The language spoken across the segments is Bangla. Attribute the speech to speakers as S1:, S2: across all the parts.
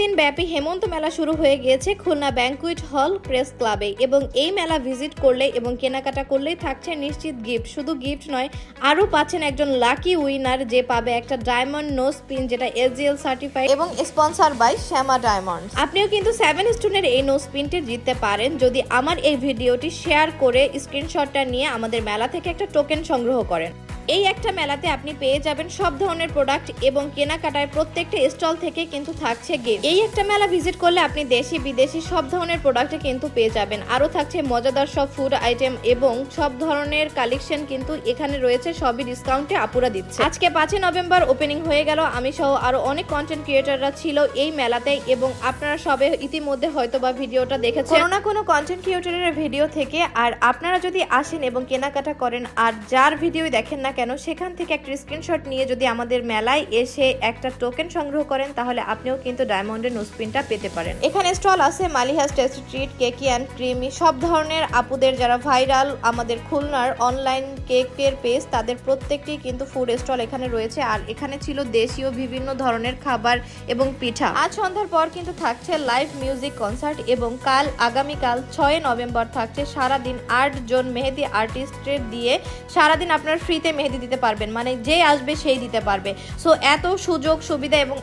S1: দিন ব্যাপী হেমন্ত মেলা শুরু হয়ে গিয়েছে খুলনা ব্যাংকুয়েট হল প্রেস ক্লাবে এবং এই মেলা ভিজিট করলে এবং কেনাকাটা করলেই থাকছে নিশ্চিত গিফট। শুধু গিফট নয়, আরও পাচ্ছেন একজন লাকি উইনার যে পাবে একটা ডায়মন্ড নোজ পিন যেটা SGL সার্টিফাইড এবং স্পন্সর বাই শ্যামা ডায়মন্ড। আপনিও কিন্তু 7 স্টোনের এই নোজ পিনটি জিততে পারেন যদি আমার এই ভিডিওটি শেয়ার করে স্ক্রিনশটটা নিয়ে আমাদের মেলা থেকে একটা টোকেন সংগ্রহ করেন। এই একটা মেলাতে আপনি পেয়ে যাবেন সব ধরনের প্রোডাক্ট এবং কেনাকাটায় প্রত্যেকটা স্টল থেকে কিন্তু থাকছে গিফট। এই একটা মেলা ভিজিট করলে আপনি দেশি বিদেশি সব ধরনের প্রোডাক্টে কিন্তু পেয়ে যাবেন। আরও থাকছে মজাদার সব ফুড আইটেম এবং সব ধরনের কালেকশন কিন্তু এখানে রয়েছে, সবই ডিসকাউন্টে আপুরা দিচ্ছে। আজকে 5 নভেম্বর ওপেনিং হয়ে গেল, আমি সহ আরো অনেক কন্টেন্ট ক্রিয়েটররা ছিল এই মেলাতে এবং আপনারা সবে ইতিমধ্যে হয়তোবা ভিডিওটা দেখেছেন কোনো না কোনো কন্টেন্ট ক্রিয়েটরের ভিডিও থেকে। আর আপনারা যদি আসেন এবং কেনাকাটা করেন আর যার ভিডিও দেখেন না কেন সেখান থেকে একটা স্ক্রিনশট নিয়ে যদি আমাদের মেলায় এসে একটা টোকেন সংগ্রহ করেন তাহলে আপনিও কিন্তু ডায়মন্ডের নোজপিনটা পেতে পারেন। এখানে স্টল আছে মালিহাস টেস্টি ট্রিট, কেকি অ্যান্ড ক্রিমি, সব ধরনের আপুদের যারা ভাইরাল আমাদের খুলনার অনলাইন কেকের পেজ তাদের প্রত্যেকটি কিন্তু ফুড স্টল এখানে রয়েছে। আর এখানে ছিল দেশীয় বিভিন্ন ধরনের খাবার এবং পিঠা। আজ সন্ধ্যার পর কিন্তু থাকছে লাইভ মিউজিক কনসার্ট এবং আগামীকাল 6 নভেম্বর থাকছে সারাদিন 8 জন মেহেদি আর্টিস্টের দিয়ে সারাদিন আপনার ফ্রিতে মেহেদি দিতে পারবেন, মানে যে আসবে সেই দিতে পারবে। সো এত সুযোগ সুবিধা এবং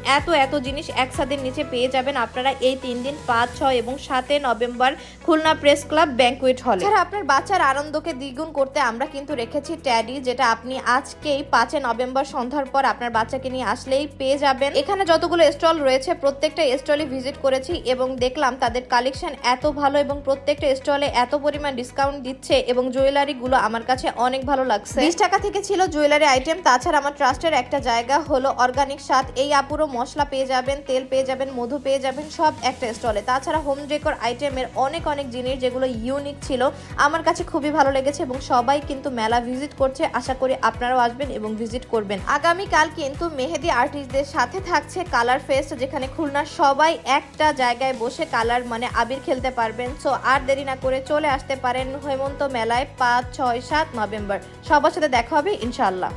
S1: এত জিনিস একসাথে নিচে পেয়ে যাবেন আপনারা এই 3 দিন 5, 6 এবং 7 November Khulna press club banquet হলে। এছাড়া আপনার বাচ্চার আনন্দকে দ্বিগুণ করতে আমরা কিন্তু রেখেছি ট্যাডি, যেটা আপনি আজকেই 5 নভেম্বর সন্ধ্যার পর আপনার বাচ্চাকে নিয়ে আসলেই পেয়ে যাবেন। এখানে যতগুলো স্টল রয়েছে প্রত্যেকটা স্টলে ভিজিট করেছি এবং দেখলাম তাদের কালেকশন এত ভালো এবং প্রত্যেকটা স্টলে এত পরিমাণ ডিসকাউন্ট দিচ্ছে এবং জুয়েলারি গুলো আমার কাছে অনেক ভালো লাগছে। 20 টাকা থেকে ছিল জুয়েলারি আইটেম। তাছাড়া আমার ট্রাস্টের একটা জায়গা হলো অর্গানিক স্বাদ, এই আপুরো মশলা পেয়ে যাবেন, তেল পেয়ে যাবেন, মধু পেয়ে যাবেন, সব একটা স্টলে। তাছাড়া হোম ডেকোর আইটেমের অনেক জিনিস যেগুলো ইউনিক ছিল আমার কাছে খুবই ভালো লেগেছে এবং সবাই কিন্তু মেলা ভিজিট করছে। আশা করি আপনারাও আসবেন এবং ভিজিট করবেন। আগামীকাল কিন্তু মেহেদি আর্টিস্টদের সাথে থাকছে কালার ফেস্ট, যেখানে খুলনার সবাই একটা জায়গায় বসে কালার মানে আবির খেলতে পারবেন। সো আর দেরি না করে চলে আসতে পারেন হেমন্ত মেলায় 5, 6, 7 নভেম্বর। সবার সাথে দেখা হবে ইনশাআল্লাহ।